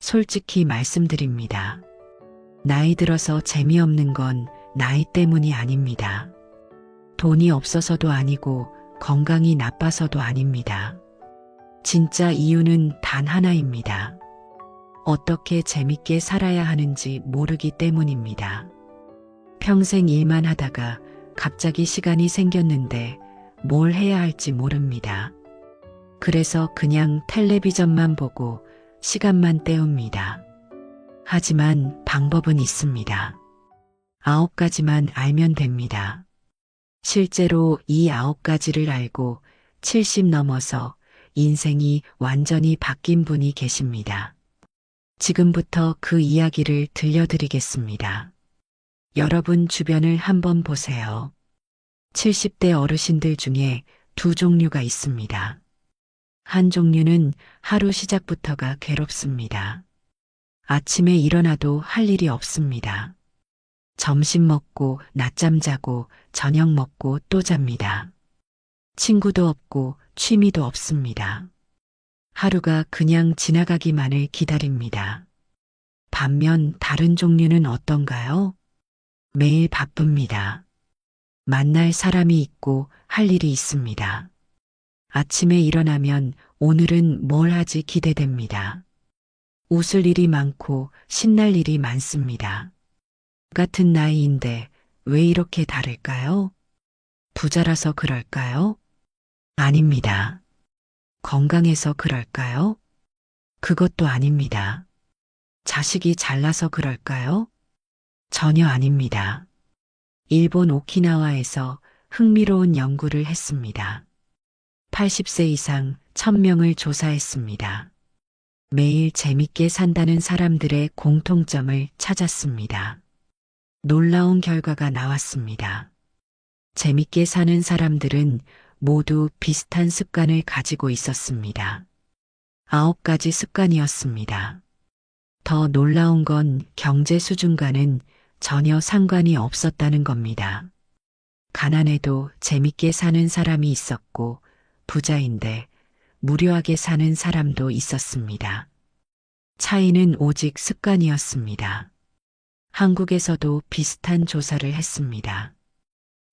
솔직히 말씀드립니다. 나이 들어서 재미없는 건 나이 때문이 아닙니다. 돈이 없어서도 아니고 건강이 나빠서도 아닙니다. 진짜 이유는 단 하나입니다. 어떻게 재밌게 살아야 하는지 모르기 때문입니다. 평생 일만 하다가 갑자기 시간이 생겼는데 뭘 해야 할지 모릅니다. 그래서 그냥 텔레비전만 보고 시간만 때웁니다. 하지만 방법은 있습니다. 9가지만 알면 됩니다. 실제로 이 9가지를 알고 70 넘어서 인생이 완전히 바뀐 분이 계십니다. 지금부터 그 이야기를 들려드리겠습니다. 여러분 주변을 한번 보세요. 70대 어르신들 중에 두 종류가 있습니다. 한 종류는 하루 시작부터가 괴롭습니다. 아침에 일어나도 할 일이 없습니다. 점심 먹고 낮잠 자고 저녁 먹고 또 잡니다. 친구도 없고 취미도 없습니다. 하루가 그냥 지나가기만을 기다립니다. 반면 다른 종류는 어떤가요? 매일 바쁩니다. 만날 사람이 있고 할 일이 있습니다. 아침에 일어나면 오늘은 뭘 하지 기대됩니다. 웃을 일이 많고 신날 일이 많습니다. 같은 나이인데 왜 이렇게 다를까요? 부자라서 그럴까요? 아닙니다. 건강해서 그럴까요? 그것도 아닙니다. 자식이 잘나서 그럴까요? 전혀 아닙니다. 일본 오키나와에서 흥미로운 연구를 했습니다. 80세 이상 1000명을 조사했습니다. 매일 재밌게 산다는 사람들의 공통점을 찾았습니다. 놀라운 결과가 나왔습니다. 재밌게 사는 사람들은 모두 비슷한 습관을 가지고 있었습니다. 9가지 습관이었습니다. 더 놀라운 건 경제 수준과는 전혀 상관이 없었다는 겁니다. 가난해도 재밌게 사는 사람이 있었고 부자인데 무료하게 사는 사람도 있었습니다. 차이는 오직 습관이었습니다. 한국에서도 비슷한 조사를 했습니다.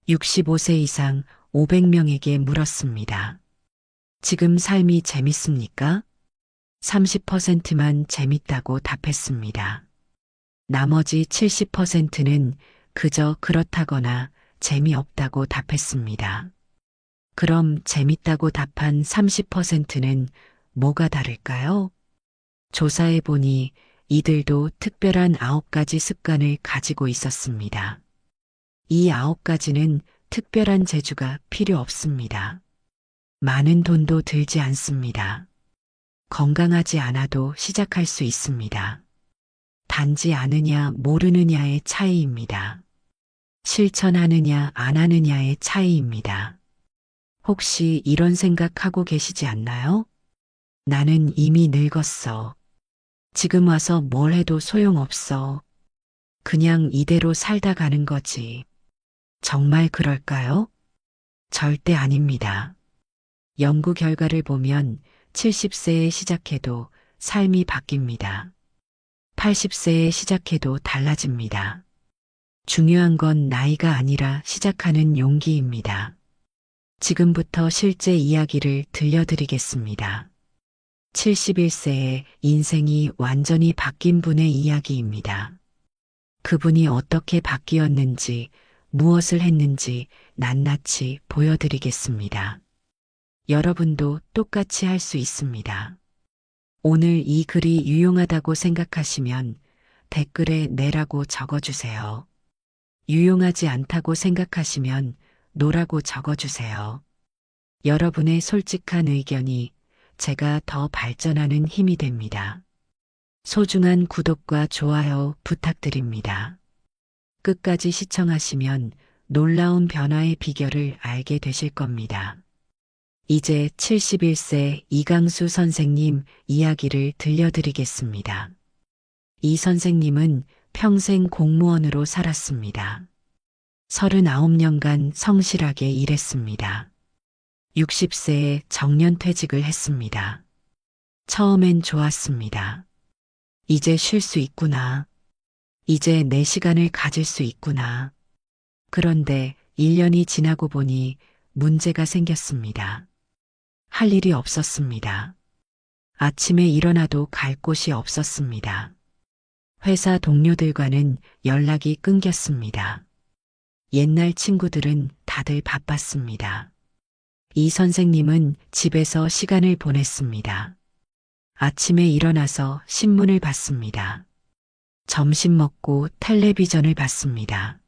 65세 이상 500명에게 물었습니다. 지금 삶이 재밌습니까? 30%만 재밌다고 답했습니다. 나머지 70%는 그저 그렇다거나 재미없다고 답했습니다. 그럼 재밌다고 답한 30%는 뭐가 다를까요? 조사해 보니 이들도 특별한 9가지 습관을 가지고 있었습니다. 이 9가지는 특별한 재주가 필요 없습니다. 많은 돈도 들지 않습니다. 건강하지 않아도 시작할 수 있습니다. 단지 아느냐 모르느냐의 차이입니다. 실천하느냐 안 하느냐의 차이입니다. 혹시 이런 생각하고 계시지 않나요? 나는 이미 늙었어. 지금 와서 뭘 해도 소용없어. 그냥 이대로 살다 가는 거지. 정말 그럴까요? 절대 아닙니다. 연구 결과를 보면 70세에 시작해도 삶이 바뀝니다. 80세에 시작해도 달라집니다. 중요한 건 나이가 아니라 시작하는 용기입니다. 지금부터 실제 이야기를 들려드리겠습니다. 71세에 인생이 완전히 바뀐 분의 이야기입니다. 그분이 어떻게 바뀌었는지, 무엇을 했는지 낱낱이 보여드리겠습니다. 여러분도 똑같이 할 수 있습니다. 오늘 이 글이 유용하다고 생각하시면 댓글에 네라고 적어주세요. 유용하지 않다고 생각하시면 노라고 적어주세요. 여러분의 솔직한 의견이 제가 더 발전하는 힘이 됩니다. 소중한 구독과 좋아요 부탁드립니다. 끝까지 시청하시면 놀라운 변화의 비결을 알게 되실 겁니다. 이제 71세 이강수 선생님 이야기를 들려드리겠습니다. 이 선생님은 평생 공무원으로 살았습니다. 39년간 성실하게 일했습니다. 60세에 정년퇴직을 했습니다. 처음엔 좋았습니다. 이제 쉴 수 있구나. 이제 내 시간을 가질 수 있구나. 그런데 1년이 지나고 보니 문제가 생겼습니다. 할 일이 없었습니다. 아침에 일어나도 갈 곳이 없었습니다. 회사 동료들과는 연락이 끊겼습니다. 옛날 친구들은 다들 바빴습니다. 이 선생님은 집에서 시간을 보냈습니다. 아침에 일어나서 신문을 봤습니다. 점심 먹고 텔레비전을 봤습니다.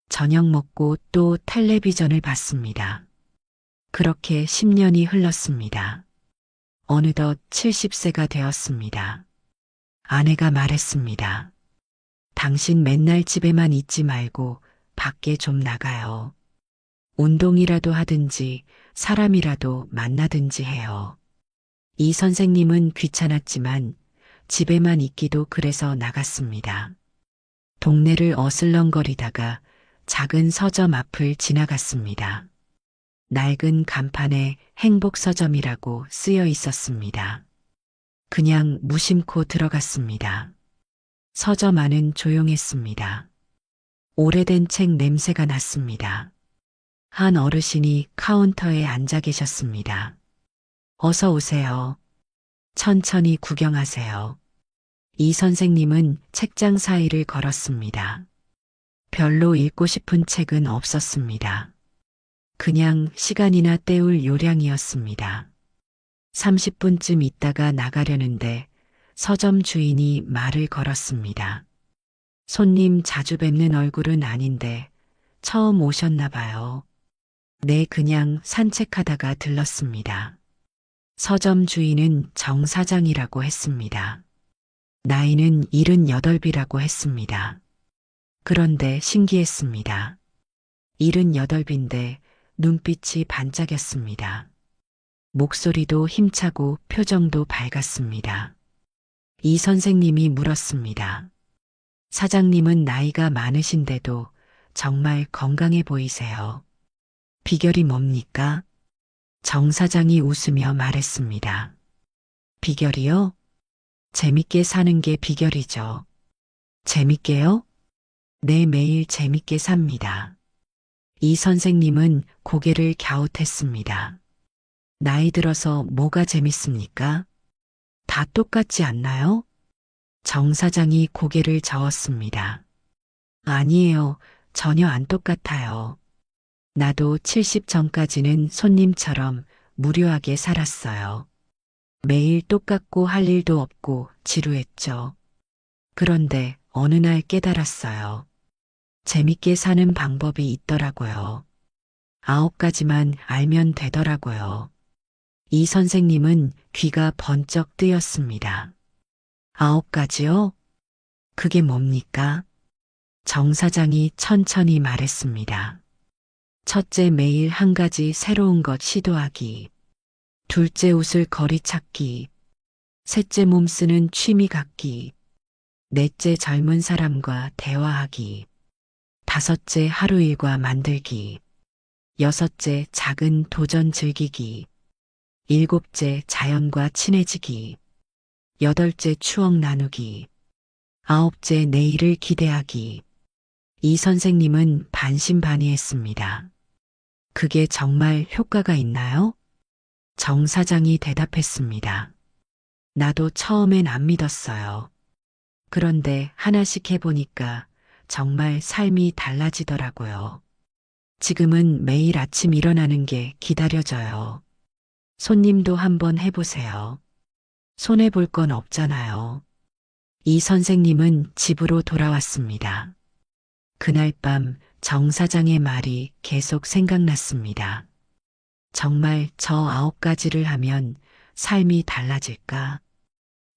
저녁 먹고 또 텔레비전을 봤습니다. 그렇게 10년이 흘렀습니다. 어느덧 70세가 되었습니다. 아내가 말했습니다. 당신 맨날 집에만 있지 말고 밖에 좀 나가요. 운동이라도 하든지 사람이라도 만나든지 해요. 이 선생님은 귀찮았지만 집에만 있기도 그래서 나갔습니다. 동네를 어슬렁거리다가 작은 서점 앞을 지나갔습니다. 낡은 간판에 행복서점이라고 쓰여 있었습니다. 그냥 무심코 들어갔습니다. 서점 안은 조용했습니다. 오래된 책 냄새가 났습니다. 한 어르신이 카운터에 앉아 계셨습니다. 어서 오세요. 천천히 구경하세요. 이 선생님은 책장 사이를 걸었습니다. 별로 읽고 싶은 책은 없었습니다. 그냥 시간이나 때울 요량이었습니다. 30분쯤 있다가 나가려는데 서점 주인이 말을 걸었습니다. 손님 자주 뵙는 얼굴은 아닌데 처음 오셨나 봐요. 네, 그냥 산책하다가 들렀습니다. 서점 주인은 정 사장이라고 했습니다. 나이는 78이라고 했습니다. 그런데 신기했습니다. 78인데 눈빛이 반짝였습니다. 목소리도 힘차고 표정도 밝았습니다. 이 선생님이 물었습니다. 사장님은 나이가 많으신데도 정말 건강해 보이세요. 비결이 뭡니까? 정 사장이 웃으며 말했습니다. 비결이요? 재밌게 사는 게 비결이죠. 재밌게요? 네, 매일 재밌게 삽니다. 이 선생님은 고개를 갸웃했습니다. 나이 들어서 뭐가 재밌습니까? 다 똑같지 않나요? 정 사장이 고개를 저었습니다. 아니에요. 전혀 안 똑같아요. 나도 70 전까지는 손님처럼 무료하게 살았어요. 매일 똑같고 할 일도 없고 지루했죠. 그런데 어느 날 깨달았어요. 재밌게 사는 방법이 있더라고요. 9가지만 알면 되더라고요. 이 선생님은 귀가 번쩍 뜨였습니다. 9가지요? 그게 뭡니까? 정 사장이 천천히 말했습니다. 첫째, 매일 한 가지 새로운 것 시도하기. 둘째, 옷을 거리 찾기. 셋째, 몸 쓰는 취미 갖기. 넷째, 젊은 사람과 대화하기. 다섯째, 하루 일과 만들기. 여섯째, 작은 도전 즐기기. 일곱째, 자연과 친해지기. 여덟째, 추억 나누기. 아홉째, 내일을 기대하기. 이 선생님은 반신반의했습니다. 그게 정말 효과가 있나요? 정 사장이 대답했습니다. 나도 처음엔 안 믿었어요. 그런데 하나씩 해보니까 정말 삶이 달라지더라고요. 지금은 매일 아침 일어나는 게 기다려져요. 손님도 한번 해보세요. 손해볼 건 없잖아요. 이 선생님은 집으로 돌아왔습니다. 그날 밤 정 사장의 말이 계속 생각났습니다. 정말 저 9가지를 하면 삶이 달라질까?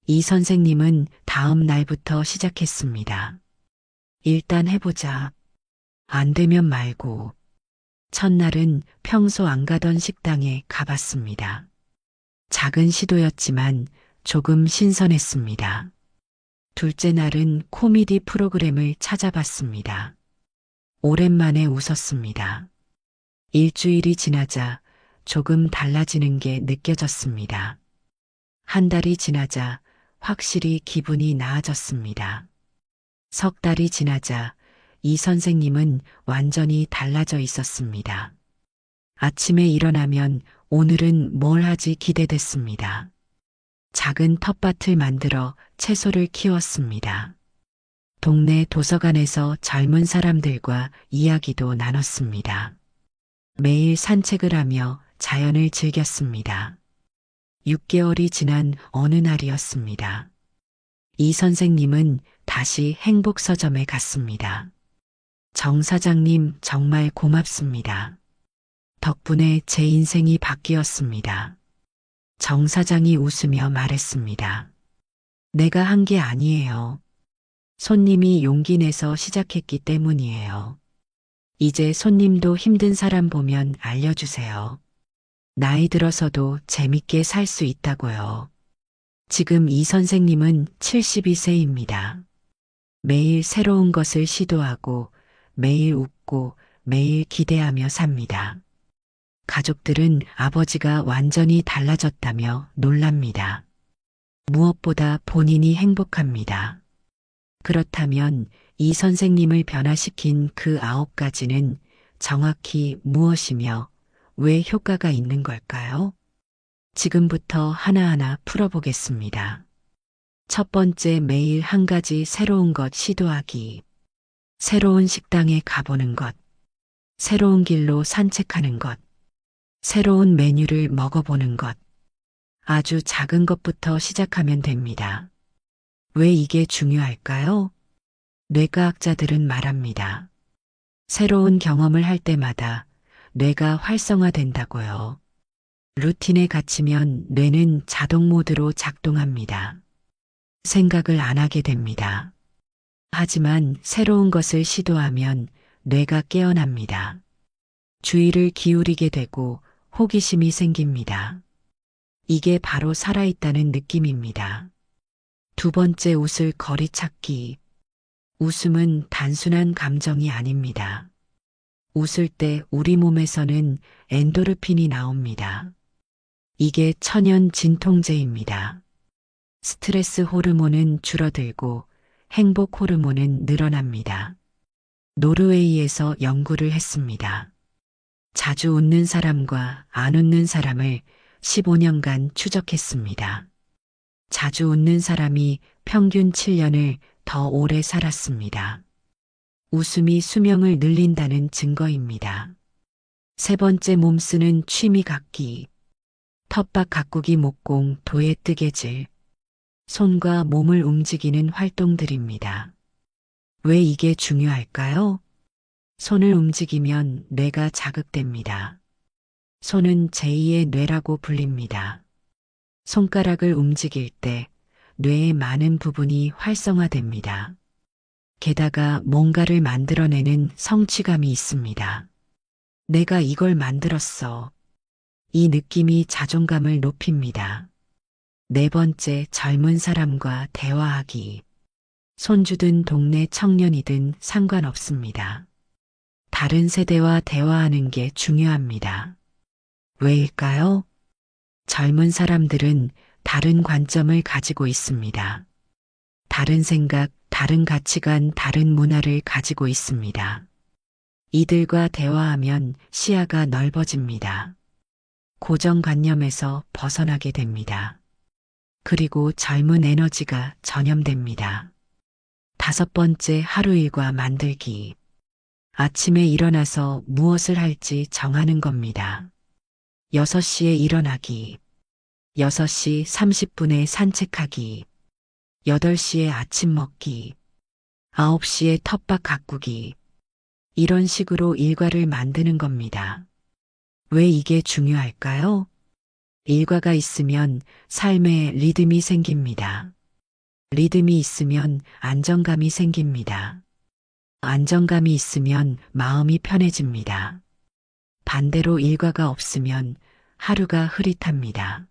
이 선생님은 다음 날부터 시작했습니다. 일단 해보자. 안 되면 말고. 첫날은 평소 안 가던 식당에 가봤습니다. 작은 시도였지만 조금 신선했습니다. 둘째 날은 코미디 프로그램을 찾아봤습니다. 오랜만에 웃었습니다. 일주일이 지나자 조금 달라지는 게 느껴졌습니다. 한 달이 지나자 확실히 기분이 나아졌습니다. 석 달이 지나자 이 선생님은 완전히 달라져 있었습니다. 아침에 일어나면 오늘은 뭘 하지 기대됐습니다. 작은 텃밭을 만들어 채소를 키웠습니다. 동네 도서관에서 젊은 사람들과 이야기도 나눴습니다. 매일 산책을 하며 자연을 즐겼습니다. 6개월이 지난 어느 날이었습니다. 이 선생님은 다시 행복서점에 갔습니다. 정 사장님 정말 고맙습니다. 덕분에 제 인생이 바뀌었습니다. 정 사장이 웃으며 말했습니다. 내가 한 게 아니에요. 손님이 용기 내서 시작했기 때문이에요. 이제 손님도 힘든 사람 보면 알려주세요. 나이 들어서도 재밌게 살 수 있다고요. 지금 이 선생님은 72세입니다. 매일 새로운 것을 시도하고 매일 웃고 매일 기대하며 삽니다. 가족들은 아버지가 완전히 달라졌다며 놀랍니다. 무엇보다 본인이 행복합니다. 그렇다면 이 선생님을 변화시킨 그 9가지는 정확히 무엇이며 왜 효과가 있는 걸까요? 지금부터 하나하나 풀어보겠습니다. 첫 번째, 매일 한 가지 새로운 것 시도하기. 새로운 식당에 가보는 것. 새로운 길로 산책하는 것. 새로운 메뉴를 먹어보는 것. 아주 작은 것부터 시작하면 됩니다. 왜 이게 중요할까요? 뇌과학자들은 말합니다. 새로운 경험을 할 때마다 뇌가 활성화된다고요. 루틴에 갇히면 뇌는 자동 모드로 작동합니다. 생각을 안 하게 됩니다. 하지만 새로운 것을 시도하면 뇌가 깨어납니다. 주의를 기울이게 되고 호기심이 생깁니다. 이게 바로 살아있다는 느낌입니다. 두 번째, 웃을 거리 찾기. 웃음은 단순한 감정이 아닙니다. 웃을 때 우리 몸에서는 엔도르핀이 나옵니다. 이게 천연 진통제입니다. 스트레스 호르몬은 줄어들고 행복 호르몬은 늘어납니다. 노르웨이에서 연구를 했습니다. 자주 웃는 사람과 안 웃는 사람을 15년간 추적했습니다. 자주 웃는 사람이 평균 7년을 더 오래 살았습니다. 웃음이 수명을 늘린다는 증거입니다. 세 번째, 몸 쓰는 취미 갖기. 텃밭 가꾸기, 목공, 도예 뜨개질. 손과 몸을 움직이는 활동들입니다. 왜 이게 중요할까요? 손을 움직이면 뇌가 자극됩니다. 손은 제2의 뇌라고 불립니다. 손가락을 움직일 때 뇌의 많은 부분이 활성화됩니다. 게다가 뭔가를 만들어내는 성취감이 있습니다. 내가 이걸 만들었어. 이 느낌이 자존감을 높입니다. 네 번째, 젊은 사람과 대화하기. 손주든 동네 청년이든 상관없습니다. 다른 세대와 대화하는 게 중요합니다. 왜일까요? 젊은 사람들은 다른 관점을 가지고 있습니다. 다른 생각, 다른 가치관, 다른 문화를 가지고 있습니다. 이들과 대화하면 시야가 넓어집니다. 고정관념에서 벗어나게 됩니다. 그리고 젊은 에너지가 전염됩니다. 다섯 번째, 하루 일과 만들기. 아침에 일어나서 무엇을 할지 정하는 겁니다. 6시에 일어나기. 6시 30분에 산책하기. 8시에 아침 먹기. 9시에 텃밭 가꾸기. 이런 식으로 일과를 만드는 겁니다. 왜 이게 중요할까요? 일과가 있으면 삶에 리듬이 생깁니다. 리듬이 있으면 안정감이 생깁니다. 안정감이 있으면 마음이 편해집니다. 반대로 일과가 없으면 하루가 흐릿합니다.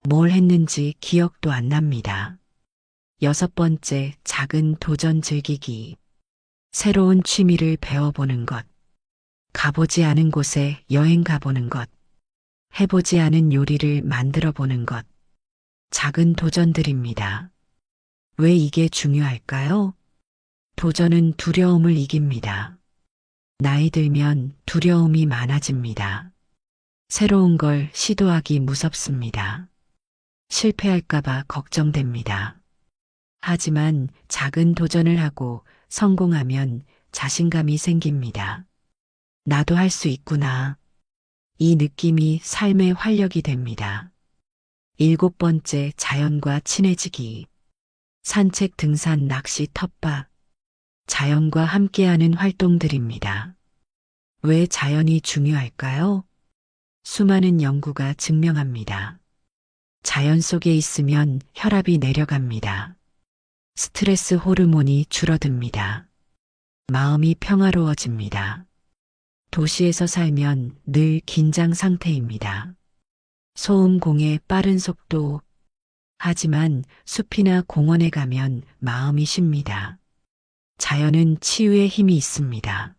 뭘 했는지 기억도 안 납니다. 여섯 번째, 작은 도전 즐기기. 새로운 취미를 배워보는 것. 가보지 않은 곳에 여행 가보는 것. 해보지 않은 요리를 만들어 보는 것. 작은 도전들입니다. 왜 이게 중요할까요? 도전은 두려움을 이깁니다. 나이 들면 두려움이 많아집니다. 새로운 걸 시도하기 무섭습니다. 실패할까봐 걱정됩니다. 하지만 작은 도전을 하고 성공하면 자신감이 생깁니다. 나도 할 수 있구나. 이 느낌이 삶의 활력이 됩니다. 7번째, 자연과 친해지기. 산책, 등산, 낚시, 텃밭. 자연과 함께하는 활동들입니다. 왜 자연이 중요할까요? 수많은 연구가 증명합니다. 자연 속에 있으면 혈압이 내려갑니다. 스트레스 호르몬이 줄어듭니다. 마음이 평화로워집니다. 도시에서 살면 늘 긴장 상태입니다. 소음, 공해, 빠른 속도. 하지만 숲이나 공원에 가면 마음이 쉽니다. 자연은 치유의 힘이 있습니다.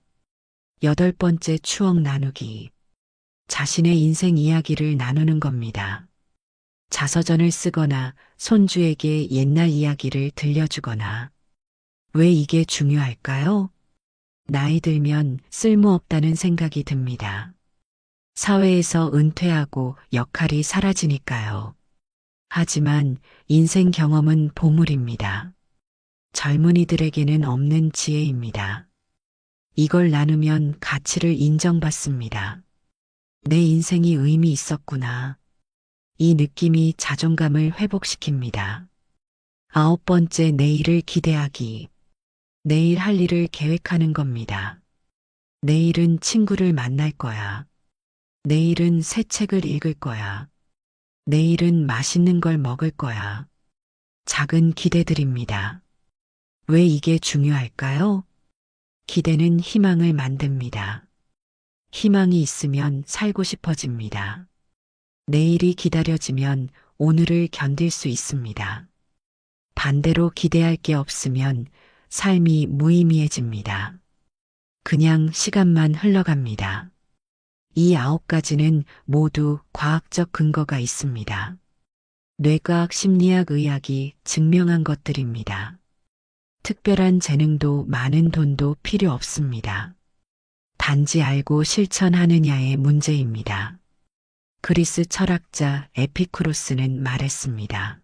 8번째, 추억 나누기. 자신의 인생 이야기를 나누는 겁니다. 자서전을 쓰거나 손주에게 옛날 이야기를 들려주거나. 왜 이게 중요할까요? 나이 들면 쓸모없다는 생각이 듭니다. 사회에서 은퇴하고 역할이 사라지니까요. 하지만 인생 경험은 보물입니다. 젊은이들에게는 없는 지혜입니다. 이걸 나누면 가치를 인정받습니다. 내 인생이 의미 있었구나. 이 느낌이 자존감을 회복시킵니다. 9번째, 내일을 기대하기. 내일 할 일을 계획하는 겁니다. 내일은 친구를 만날 거야. 내일은 새 책을 읽을 거야. 내일은 맛있는 걸 먹을 거야. 작은 기대들입니다. 왜 이게 중요할까요? 기대는 희망을 만듭니다. 희망이 있으면 살고 싶어집니다. 내일이 기다려지면 오늘을 견딜 수 있습니다. 반대로 기대할 게 없으면 삶이 무의미해집니다. 그냥 시간만 흘러갑니다. 이 9가지는 모두 과학적 근거가 있습니다. 뇌과학, 심리학, 의학이 증명한 것들입니다. 특별한 재능도 많은 돈도 필요 없습니다. 단지 알고 실천하느냐의 문제입니다. 그리스 철학자 에피쿠로스는 말했습니다.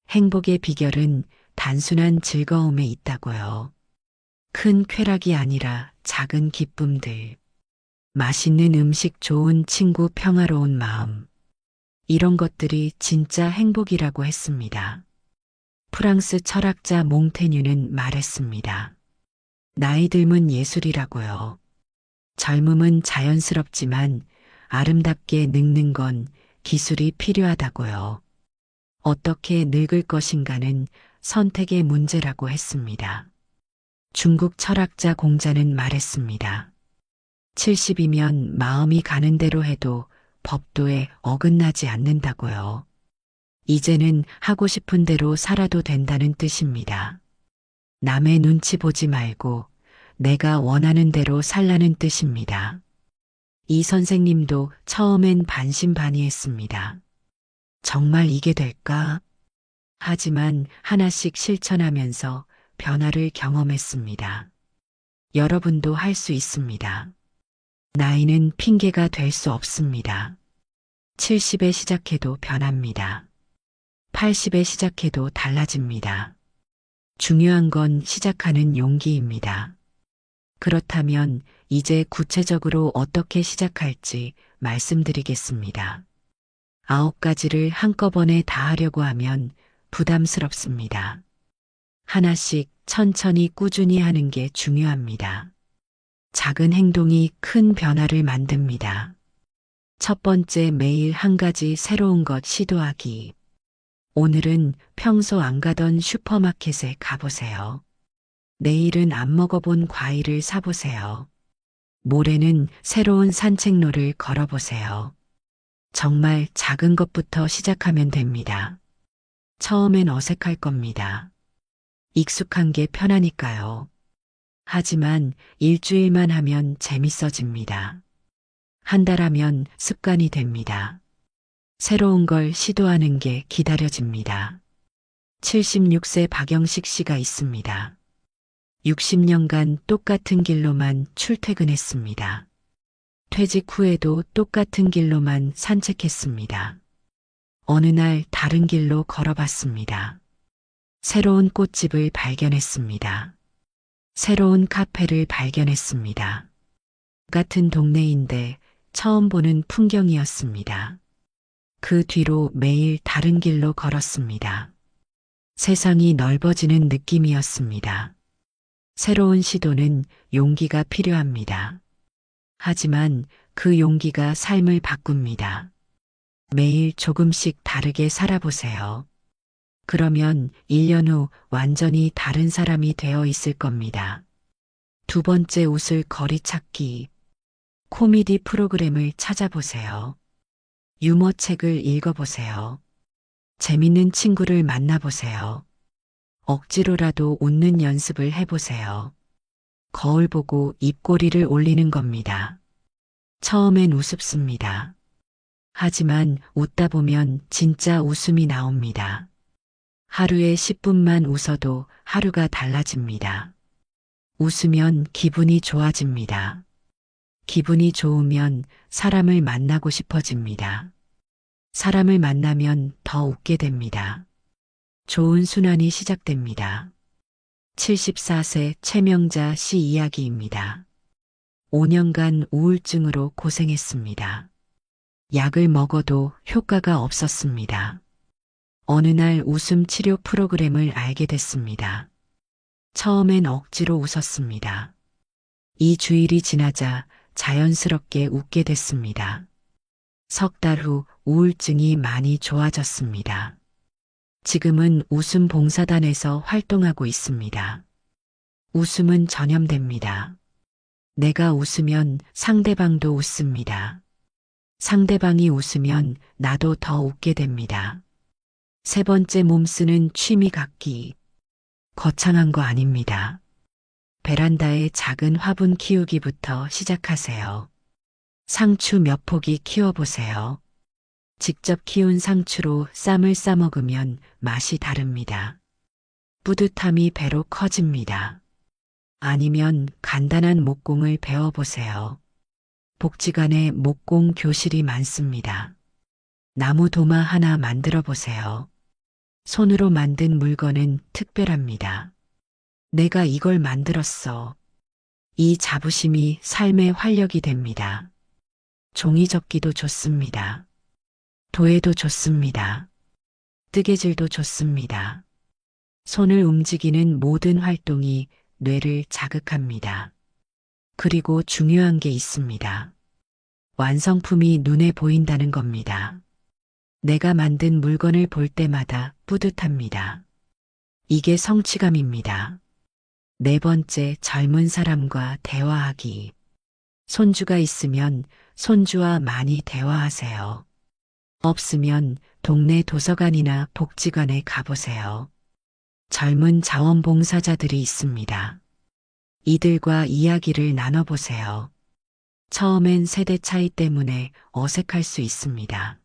행복의 비결은 단순한 즐거움에 있다고요. 큰 쾌락이 아니라 작은 기쁨들. 맛있는 음식, 좋은 친구, 평화로운 마음. 이런 것들이 진짜 행복이라고 했습니다. 프랑스 철학자 몽테뉴는 말했습니다. 나이 듦은 예술이라고요. 젊음은 자연스럽지만 아름답게 늙는 건 기술이 필요하다고요. 어떻게 늙을 것인가는 선택의 문제라고 했습니다. 중국 철학자 공자는 말했습니다. 70이면 마음이 가는 대로 해도 법도에 어긋나지 않는다고요. 이제는 하고 싶은 대로 살아도 된다는 뜻입니다. 남의 눈치 보지 말고 내가 원하는 대로 살라는 뜻입니다. 이 선생님도 처음엔 반신반의했습니다. 정말 이게 될까? 하지만 하나씩 실천하면서 변화를 경험했습니다. 여러분도 할 수 있습니다. 나이는 핑계가 될 수 없습니다. 70에 시작해도 변합니다. 80에 시작해도 달라집니다. 중요한 건 시작하는 용기입니다. 그렇다면 이제 구체적으로 어떻게 시작할지 말씀드리겠습니다. 9가지를 한꺼번에 다 하려고 하면 부담스럽습니다. 하나씩 천천히 꾸준히 하는 게 중요합니다. 작은 행동이 큰 변화를 만듭니다. 첫 번째, 매일 한 가지 새로운 것 시도하기. 오늘은 평소 안 가던 슈퍼마켓에 가보세요. 내일은 안 먹어본 과일을 사보세요. 모레는 새로운 산책로를 걸어보세요. 정말 작은 것부터 시작하면 됩니다. 처음엔 어색할 겁니다. 익숙한 게 편하니까요. 하지만 일주일만 하면 재밌어집니다. 한 달 하면 습관이 됩니다. 새로운 걸 시도하는 게 기다려집니다. 76세 박영식 씨가 있습니다. 60년간 똑같은 길로만 출퇴근했습니다. 퇴직 후에도 똑같은 길로만 산책했습니다. 어느 날 다른 길로 걸어봤습니다. 새로운 꽃집을 발견했습니다. 새로운 카페를 발견했습니다. 같은 동네인데 처음 보는 풍경이었습니다. 그 뒤로 매일 다른 길로 걸었습니다. 세상이 넓어지는 느낌이었습니다. 새로운 시도는 용기가 필요합니다. 하지만 그 용기가 삶을 바꿉니다. 매일 조금씩 다르게 살아보세요. 그러면 1년 후 완전히 다른 사람이 되어 있을 겁니다. 두 번째, 웃을 거리 찾기. 코미디 프로그램을 찾아보세요. 유머 책을 읽어보세요. 재밌는 친구를 만나보세요. 억지로라도 웃는 연습을 해보세요. 거울 보고 입꼬리를 올리는 겁니다. 처음엔 우습습니다. 하지만 웃다 보면 진짜 웃음이 나옵니다. 하루에 10분만 웃어도 하루가 달라집니다. 웃으면 기분이 좋아집니다. 기분이 좋으면 사람을 만나고 싶어집니다. 사람을 만나면 더 웃게 됩니다. 좋은 순환이 시작됩니다. 74세 최명자 씨 이야기입니다. 5년간 우울증으로 고생했습니다. 약을 먹어도 효과가 없었습니다. 어느 날 웃음 치료 프로그램을 알게 됐습니다. 처음엔 억지로 웃었습니다. 2주일이 지나자 자연스럽게 웃게 됐습니다. 석 달 후 우울증이 많이 좋아졌습니다. 지금은 웃음 봉사단에서 활동하고 있습니다. 웃음은 전염됩니다. 내가 웃으면 상대방도 웃습니다. 상대방이 웃으면 나도 더 웃게 됩니다. 세 번째, 몸 쓰는 취미 갖기. 거창한 거 아닙니다. 베란다에 작은 화분 키우기부터 시작하세요. 상추 몇 포기 키워보세요. 직접 키운 상추로 쌈을 싸 먹으면 맛이 다릅니다. 뿌듯함이 배로 커집니다. 아니면 간단한 목공을 배워보세요. 복지관에 목공 교실이 많습니다. 나무 도마 하나 만들어 보세요. 손으로 만든 물건은 특별합니다. 내가 이걸 만들었어. 이 자부심이 삶의 활력이 됩니다. 종이접기도 좋습니다. 도예도 좋습니다. 뜨개질도 좋습니다. 손을 움직이는 모든 활동이 뇌를 자극합니다. 그리고 중요한 게 있습니다. 완성품이 눈에 보인다는 겁니다. 내가 만든 물건을 볼 때마다 뿌듯합니다. 이게 성취감입니다. 네 번째, 젊은 사람과 대화하기. 손주가 있으면 손주와 많이 대화하세요. 없으면 동네 도서관이나 복지관에 가보세요. 젊은 자원봉사자들이 있습니다. 이들과 이야기를 나눠보세요. 처음엔 세대 차이 때문에 어색할 수 있습니다.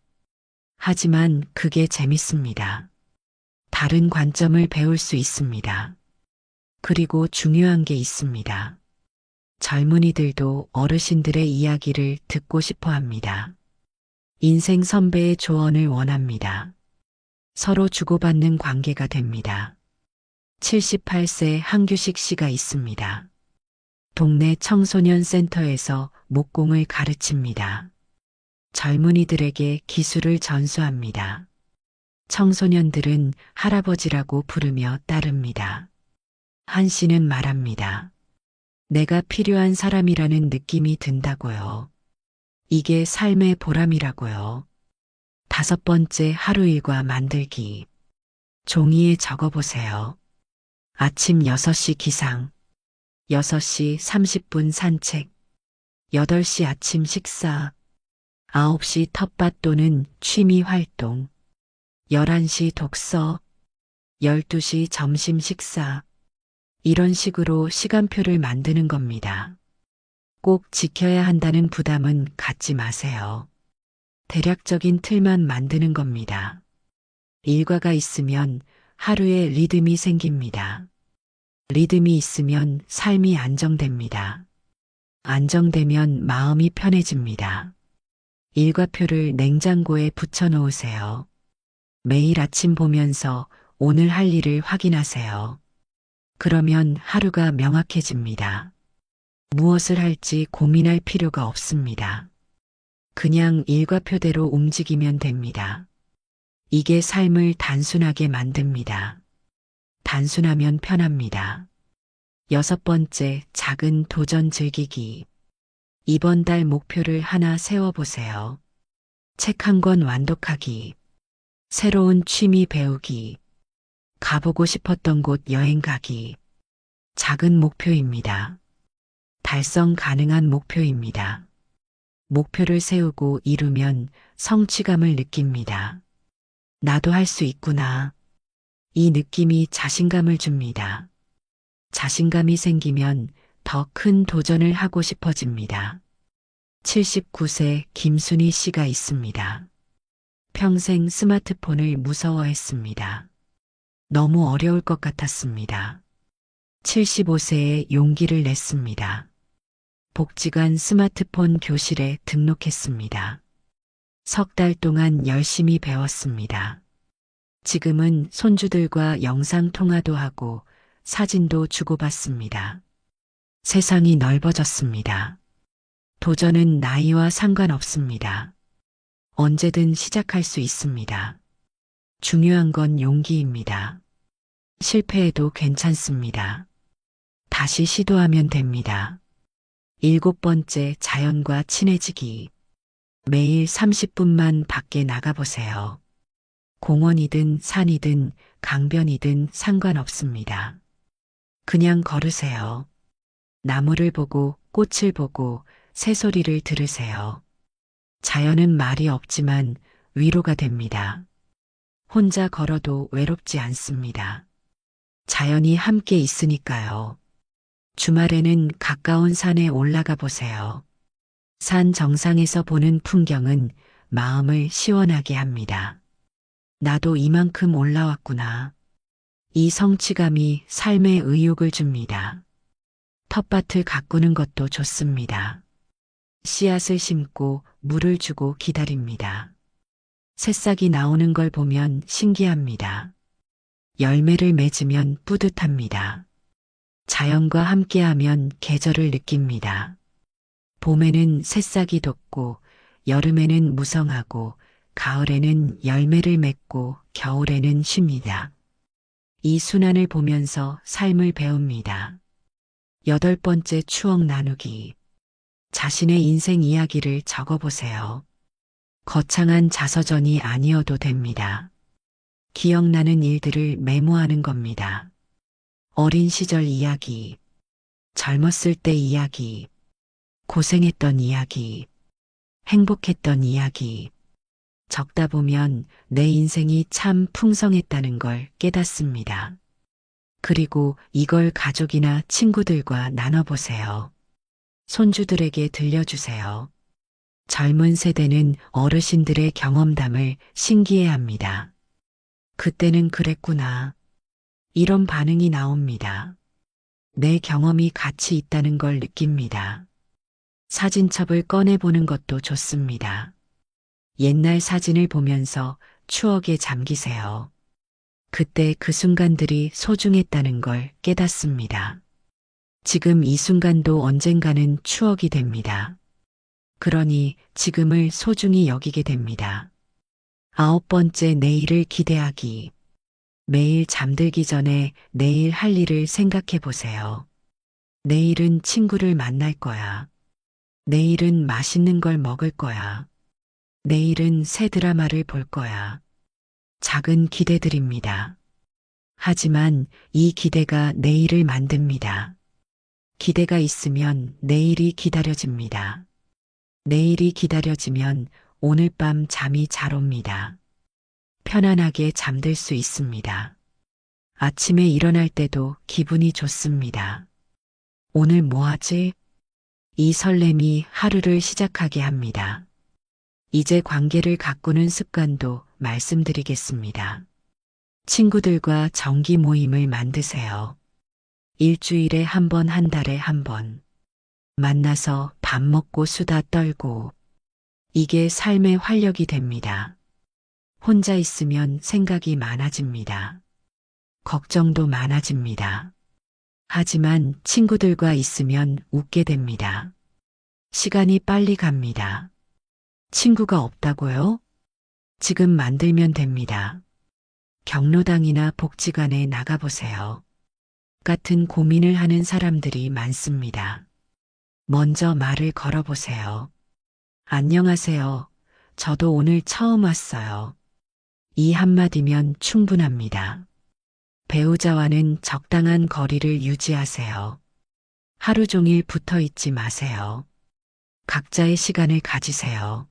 하지만 그게 재밌습니다. 다른 관점을 배울 수 있습니다. 그리고 중요한 게 있습니다. 젊은이들도 어르신들의 이야기를 듣고 싶어 합니다. 인생 선배의 조언을 원합니다. 서로 주고받는 관계가 됩니다. 78세 한규식 씨가 있습니다. 동네 청소년 센터에서 목공을 가르칩니다. 젊은이들에게 기술을 전수합니다. 청소년들은 할아버지라고 부르며 따릅니다. 한 씨는 말합니다. 내가 필요한 사람이라는 느낌이 든다고요. 이게 삶의 보람이라고요. 다섯 번째, 하루 일과 만들기. 종이에 적어보세요. 아침 6시 기상, 6시 30분 산책, 8시 아침 식사, 9시 텃밭 또는 취미 활동, 11시 독서, 12시 점심 식사. 이런 식으로 시간표를 만드는 겁니다. 꼭 지켜야 한다는 부담은 갖지 마세요. 대략적인 틀만 만드는 겁니다. 일과가 있으면 하루에 리듬이 생깁니다. 리듬이 있으면 삶이 안정됩니다. 안정되면 마음이 편해집니다. 일과표를 냉장고에 붙여 놓으세요. 매일 아침 보면서 오늘 할 일을 확인하세요. 그러면 하루가 명확해집니다. 무엇을 할지 고민할 필요가 없습니다. 그냥 일과표대로 움직이면 됩니다. 이게 삶을 단순하게 만듭니다. 단순하면 편합니다. 6번째, 작은 도전 즐기기. 이번 달 목표를 하나 세워보세요. 책 한 권 완독하기. 새로운 취미 배우기. 가보고 싶었던 곳 여행 가기. 작은 목표입니다. 달성 가능한 목표입니다. 목표를 세우고 이루면 성취감을 느낍니다. 나도 할 수 있구나. 이 느낌이 자신감을 줍니다. 자신감이 생기면 더 큰 도전을 하고 싶어집니다. 79세 김순희 씨가 있습니다. 평생 스마트폰을 무서워했습니다. 너무 어려울 것 같았습니다. 75세에 용기를 냈습니다. 복지관 스마트폰 교실에 등록했습니다. 3달 동안 열심히 배웠습니다. 지금은 손주들과 영상통화도 하고 사진도 주고받습니다. 세상이 넓어졌습니다. 도전은 나이와 상관없습니다. 언제든 시작할 수 있습니다. 중요한 건 용기입니다. 실패해도 괜찮습니다. 다시 시도하면 됩니다. 7번째, 자연과 친해지기. 매일 30분만 밖에 나가보세요. 공원이든 산이든 강변이든 상관없습니다. 그냥 걸으세요. 나무를 보고 꽃을 보고 새소리를 들으세요. 자연은 말이 없지만 위로가 됩니다. 혼자 걸어도 외롭지 않습니다. 자연이 함께 있으니까요. 주말에는 가까운 산에 올라가 보세요. 산 정상에서 보는 풍경은 마음을 시원하게 합니다. 나도 이만큼 올라왔구나. 이 성취감이 삶에 의욕을 줍니다. 텃밭을 가꾸는 것도 좋습니다. 씨앗을 심고 물을 주고 기다립니다. 새싹이 나오는 걸 보면 신기합니다. 열매를 맺으면 뿌듯합니다. 자연과 함께하면 계절을 느낍니다. 봄에는 새싹이 돋고 여름에는 무성하고 가을에는 열매를 맺고 겨울에는 쉽니다. 이 순환을 보면서 삶을 배웁니다. 8번째, 추억 나누기. 자신의 인생 이야기를 적어보세요. 거창한 자서전이 아니어도 됩니다. 기억나는 일들을 메모하는 겁니다. 어린 시절 이야기, 젊었을 때 이야기, 고생했던 이야기, 행복했던 이야기. 적다 보면 내 인생이 참 풍성했다는 걸 깨닫습니다. 그리고 이걸 가족이나 친구들과 나눠보세요. 손주들에게 들려주세요. 젊은 세대는 어르신들의 경험담을 신기해합니다. 그때는 그랬구나. 이런 반응이 나옵니다. 내 경험이 가치 있다는 걸 느낍니다. 사진첩을 꺼내보는 것도 좋습니다. 옛날 사진을 보면서 추억에 잠기세요. 그때 그 순간들이 소중했다는 걸 깨닫습니다. 지금 이 순간도 언젠가는 추억이 됩니다. 그러니 지금을 소중히 여기게 됩니다. 9번째, 내일을 기대하기. 매일 잠들기 전에 내일 할 일을 생각해 보세요. 내일은 친구를 만날 거야. 내일은 맛있는 걸 먹을 거야. 내일은 새 드라마를 볼 거야. 작은 기대들입니다. 하지만 이 기대가 내일을 만듭니다. 기대가 있으면 내일이 기다려집니다. 내일이 기다려지면 오늘 밤 잠이 잘 옵니다. 편안하게 잠들 수 있습니다. 아침에 일어날 때도 기분이 좋습니다. 오늘 뭐 하지? 이 설렘이 하루를 시작하게 합니다. 이제 관계를 가꾸는 습관도 말씀드리겠습니다. 친구들과 정기 모임을 만드세요. 일주일에 한 번, 한 달에 한 번. 만나서 밥 먹고 수다 떨고. 이게 삶의 활력이 됩니다. 혼자 있으면 생각이 많아집니다. 걱정도 많아집니다. 하지만 친구들과 있으면 웃게 됩니다. 시간이 빨리 갑니다. 친구가 없다고요? 지금 만들면 됩니다. 경로당이나 복지관에 나가보세요. 같은 고민을 하는 사람들이 많습니다. 먼저 말을 걸어보세요. 안녕하세요. 저도 오늘 처음 왔어요. 이 한마디면 충분합니다. 배우자와는 적당한 거리를 유지하세요. 하루 종일 붙어 있지 마세요. 각자의 시간을 가지세요.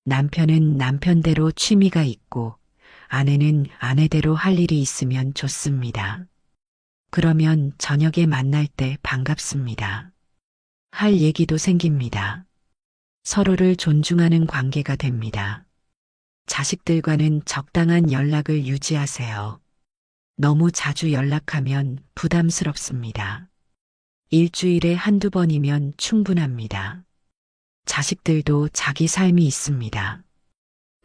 남편은 남편대로 취미가 있고 아내는 아내대로 할 일이 있으면 좋습니다. 그러면 저녁에 만날 때 반갑습니다. 할 얘기도 생깁니다. 서로를 존중하는 관계가 됩니다. 자식들과는 적당한 연락을 유지하세요. 너무 자주 연락하면 부담스럽습니다. 일주일에 한두 번이면 충분합니다. 자식들도 자기 삶이 있습니다.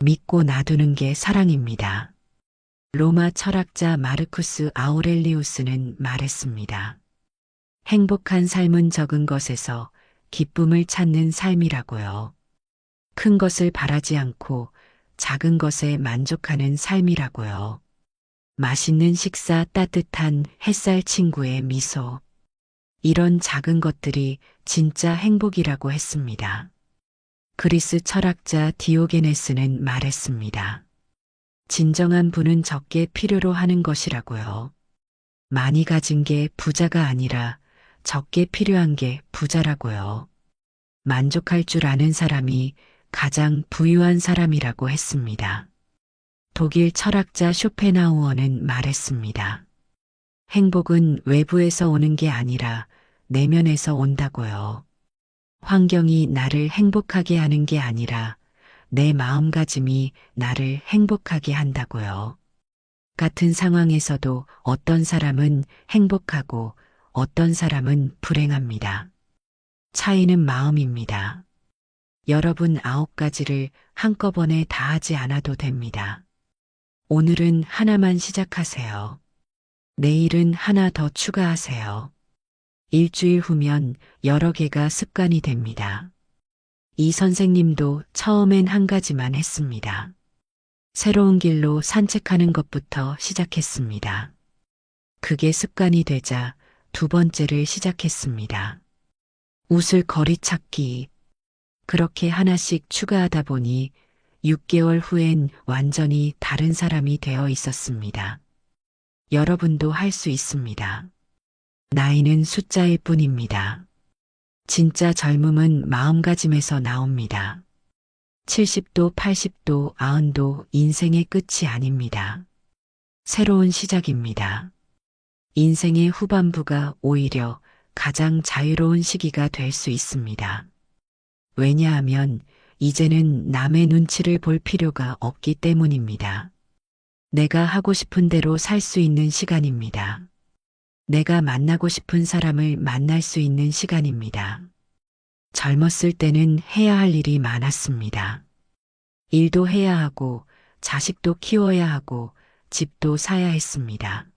믿고 놔두는 게 사랑입니다. 로마 철학자 마르쿠스 아우렐리우스는 말했습니다. 행복한 삶은 적은 것에서 기쁨을 찾는 삶이라고요. 큰 것을 바라지 않고 작은 것에 만족하는 삶이라고요. 맛있는 식사, 따뜻한 햇살, 친구의 미소. 이런 작은 것들이 진짜 행복이라고 했습니다. 그리스 철학자 디오게네스는 말했습니다. 진정한 부는 적게 필요로 하는 것이라고요. 많이 가진 게 부자가 아니라 적게 필요한 게 부자라고요. 만족할 줄 아는 사람이 가장 부유한 사람이라고 했습니다. 독일 철학자 쇼펜하우어는 말했습니다. 행복은 외부에서 오는 게 아니라 내면에서 온다고요. 환경이 나를 행복하게 하는 게 아니라 내 마음가짐이 나를 행복하게 한다고요. 같은 상황에서도 어떤 사람은 행복하고 어떤 사람은 불행합니다. 차이는 마음입니다. 여러분 9가지를 한꺼번에 다 하지 않아도 됩니다. 오늘은 하나만 시작하세요. 내일은 하나 더 추가하세요. 일주일 후면 여러 개가 습관이 됩니다. 이 선생님도 처음엔 한 가지만 했습니다. 새로운 길로 산책하는 것부터 시작했습니다. 그게 습관이 되자 두 번째를 시작했습니다. 웃을 거리 찾기. 그렇게 하나씩 추가하다 보니 6개월 후엔 완전히 다른 사람이 되어 있었습니다. 여러분도 할 수 있습니다. 나이는 숫자일 뿐입니다. 진짜 젊음은 마음가짐에서 나옵니다. 70도, 80도, 90도 인생의 끝이 아닙니다. 새로운 시작입니다. 인생의 후반부가 오히려 가장 자유로운 시기가 될 수 있습니다. 왜냐하면 이제는 남의 눈치를 볼 필요가 없기 때문입니다. 내가 하고 싶은 대로 살 수 있는 시간입니다. 내가 만나고 싶은 사람을 만날 수 있는 시간입니다. 젊었을 때는 해야 할 일이 많았습니다. 일도 해야 하고 자식도 키워야 하고 집도 사야 했습니다.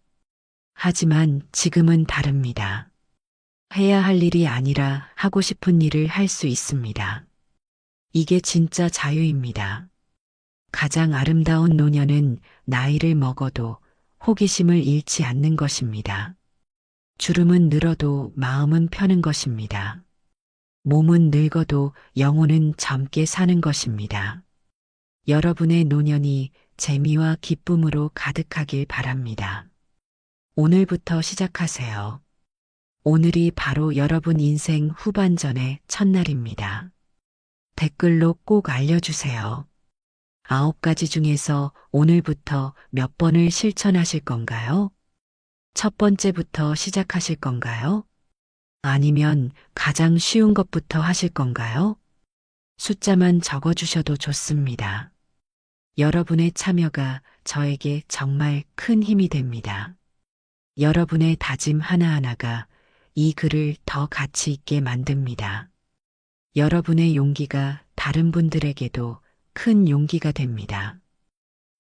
하지만 지금은 다릅니다. 해야 할 일이 아니라 하고 싶은 일을 할 수 있습니다. 이게 진짜 자유입니다. 가장 아름다운 노년은 나이를 먹어도 호기심을 잃지 않는 것입니다. 주름은 늘어도 마음은 펴는 것입니다. 몸은 늙어도 영혼은 젊게 사는 것입니다. 여러분의 노년이 재미와 기쁨으로 가득하길 바랍니다. 오늘부터 시작하세요. 오늘이 바로 여러분 인생 후반전의 첫날입니다. 댓글로 꼭 알려주세요. 9가지 중에서 오늘부터 몇 번을 실천하실 건가요? 첫 번째부터 시작하실 건가요? 아니면 가장 쉬운 것부터 하실 건가요? 숫자만 적어주셔도 좋습니다. 여러분의 참여가 저에게 정말 큰 힘이 됩니다. 여러분의 다짐 하나하나가 이 글을 더 가치 있게 만듭니다. 여러분의 용기가 다른 분들에게도 큰 용기가 됩니다.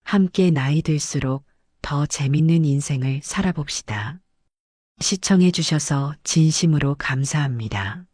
함께 나이 들수록 더 재밌는 인생을 살아봅시다. 시청해 주셔서 진심으로 감사합니다.